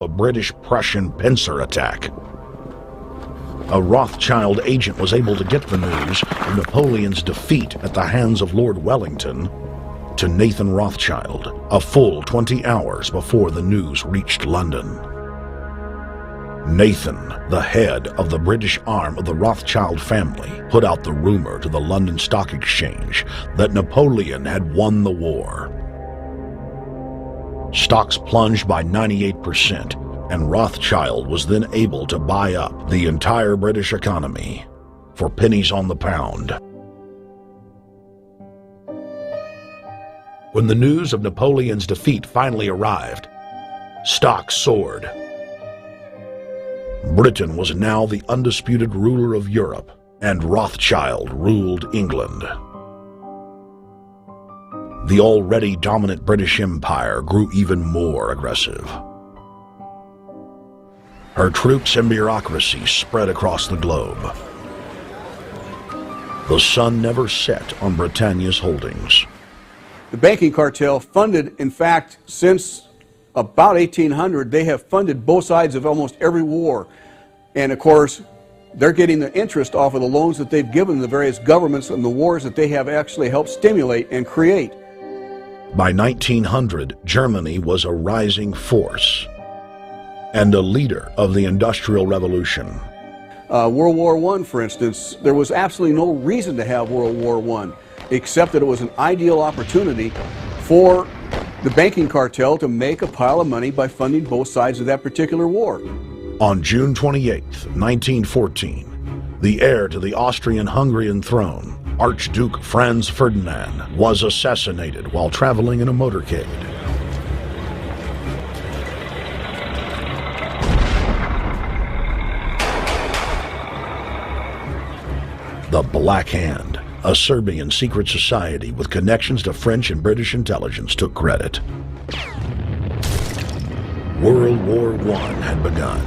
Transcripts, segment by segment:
a British-Prussian pincer attack. A Rothschild agent was able to get the news of Napoleon's defeat at the hands of Lord Wellington to Nathan Rothschild a full 20 hours before the news reached London. Nathan, the head of the British arm of the Rothschild family, put out the rumor to the London Stock Exchange that Napoleon had won the war. Stocks plunged by 98%, and Rothschild was then able to buy up the entire British economy for pennies on the pound. When the news of Napoleon's defeat finally arrived, stocks soared. Britain was now the undisputed ruler of Europe, and Rothschild ruled England. The already dominant British Empire grew even more aggressive. Her troops and bureaucracy spread across the globe. The sun never set on Britannia's holdings. The banking cartel funded, in fact, since about 1800, they have funded both sides of almost every war. And of course, they're getting the interest off of the loans that they've given the various governments and the wars that they have actually helped stimulate and create. By 1900, Germany was a rising force and a leader of the Industrial Revolution. World War I, for instance, there was absolutely no reason to have World War I, except that it was an ideal opportunity for the banking cartel to make a pile of money by funding both sides of that particular war. On June 28, 1914, the heir to the Austrian-Hungarian throne, Archduke Franz Ferdinand, was assassinated while traveling in a motorcade. The Black Hand, a Serbian secret society with connections to French and British intelligence, took credit. World War I had begun.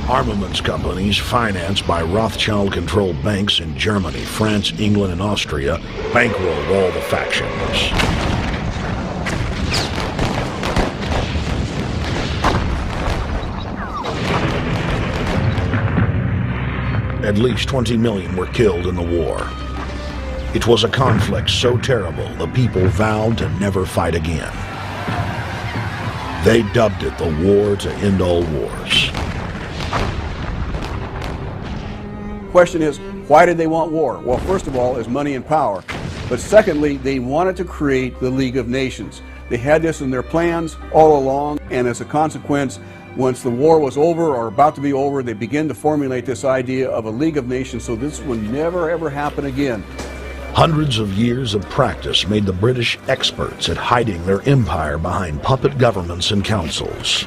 Armaments companies financed by Rothschild-controlled banks in Germany, France, England, and Austria bankrolled all the factions. At least 20 million were killed in the war. It was a conflict so terrible the people vowed to never fight again. They dubbed it the War to End All Wars. Question is, why did they want war? Well, first of all, is money and power. But secondly, they wanted to create the League of Nations. They had this in their plans all along, and as a consequence, once the war was over or about to be over, they began to formulate this idea of a League of Nations so this would never ever happen again. Hundreds of years of practice made the British experts at hiding their empire behind puppet governments and councils.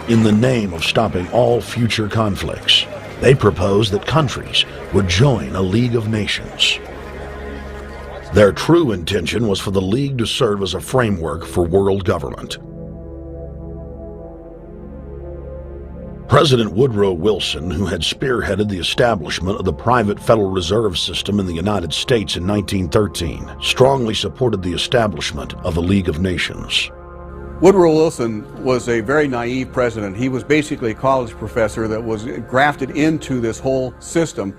In the name of stopping all future conflicts, they proposed that countries would join a League of Nations. Their true intention was for the League to serve as a framework for world government. President Woodrow Wilson, who had spearheaded the establishment of the private Federal Reserve System in the United States in 1913, strongly supported the establishment of the League of Nations. Woodrow Wilson was a very naive president. He was basically a college professor that was grafted into this whole system.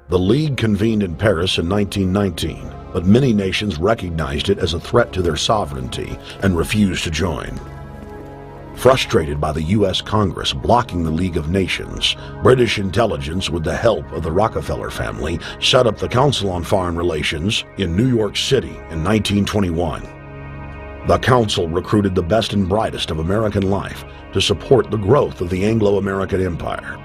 The League convened in Paris in 1919, but many nations recognized it as a threat to their sovereignty and refused to join. Frustrated by the U.S. Congress blocking the League of Nations, British intelligence, with the help of the Rockefeller family, set up the Council on Foreign Relations in New York City in 1921. The council recruited the best and brightest of American life to support the growth of the Anglo-American Empire.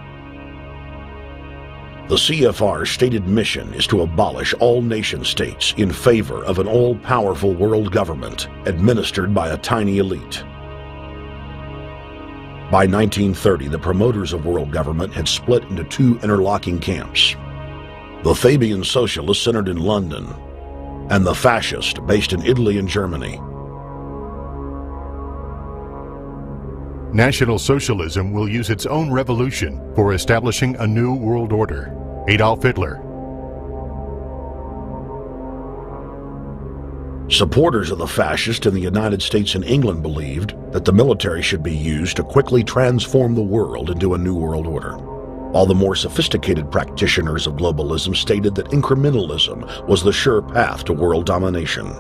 The CFR's stated mission is to abolish all nation-states in favor of an all-powerful world government administered by a tiny elite. By 1930, the promoters of world government had split into two interlocking camps: the Fabian socialists centered in London, and the fascists based in Italy and Germany. National Socialism will use its own revolution for establishing a new world order. Adolf Hitler. Supporters of the fascists in the United States and England believed that the military should be used to quickly transform the world into a new world order. All the more sophisticated practitioners of globalism stated that incrementalism was the sure path to world domination.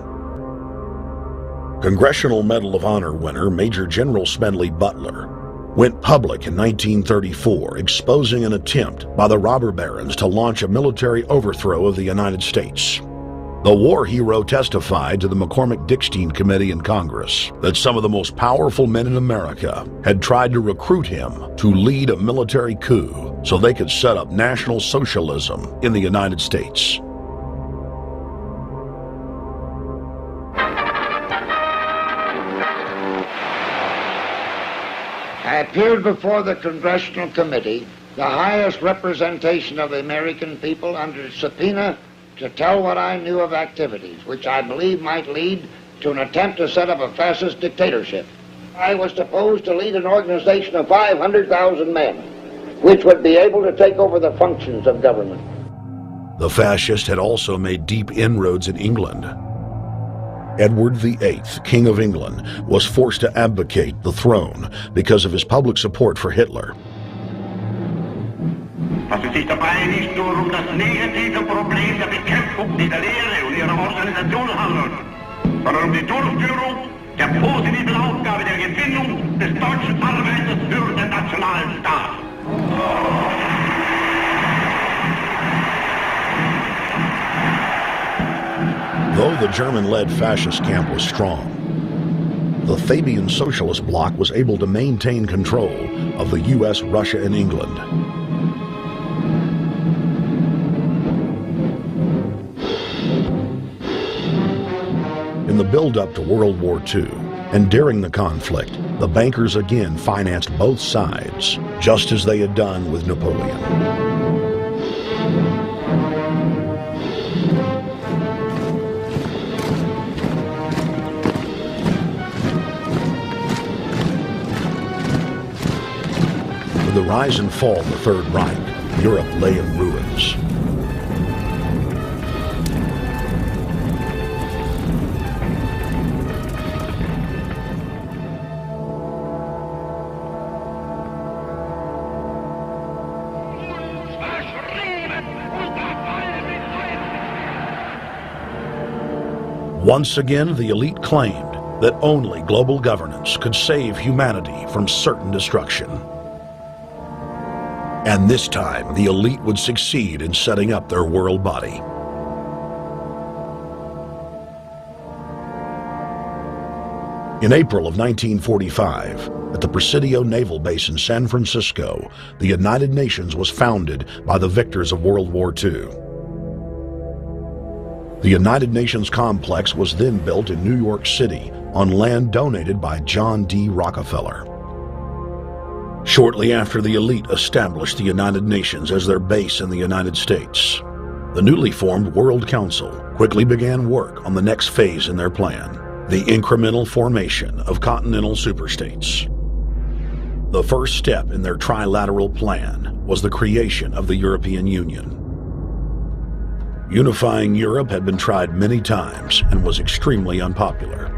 Congressional Medal of Honor winner Major General Smedley Butler went public in 1934, exposing an attempt by the robber barons to launch a military overthrow of the United States. The war hero testified to the McCormick-Dickstein Committee in Congress that some of the most powerful men in America had tried to recruit him to lead a military coup so they could set up National Socialism in the United States. I appeared before the Congressional Committee, the highest representation of the American people, under subpoena to tell what I knew of activities which I believe might lead to an attempt to set up a fascist dictatorship. I was supposed to lead an organization of 500,000 men, which would be able to take over the functions of government. The fascists had also made deep inroads in England. Edward VIII, King of England, was forced to abdicate the throne because of his public support for Hitler. Was es sich dabei nicht nur das negative Problem der Bekämpfung dieser Lehre und ihrer Organisation handelt, sondern die Durchführung der positiven Aufgabe der Gewinnung des deutschen Arbeiters für den nationalen Staat. Though the German-led fascist camp was strong, the Fabian Socialist Bloc was able to maintain control of the U.S., Russia, and England. In the build-up to World War II, and during the conflict, the bankers again financed both sides, just as they had done with Napoleon. With the rise and fall of the Third Reich, Europe lay in ruins. Once again, the elite claimed that only global governance could save humanity from certain destruction. And this time, the elite would succeed in setting up their world body. In April of 1945, at the Presidio Naval Base in San Francisco, the United Nations was founded by the victors of World War II. The United Nations complex was then built in New York City on land donated by John D. Rockefeller. Shortly after the elite established the United Nations as their base in the United States, the newly formed World Council quickly began work on the next phase in their plan, the incremental formation of continental superstates. The first step in their trilateral plan was the creation of the European Union. Unifying Europe had been tried many times and was extremely unpopular.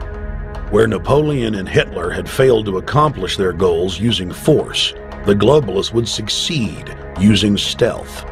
Where Napoleon and Hitler had failed to accomplish their goals using force, the globalists would succeed using stealth.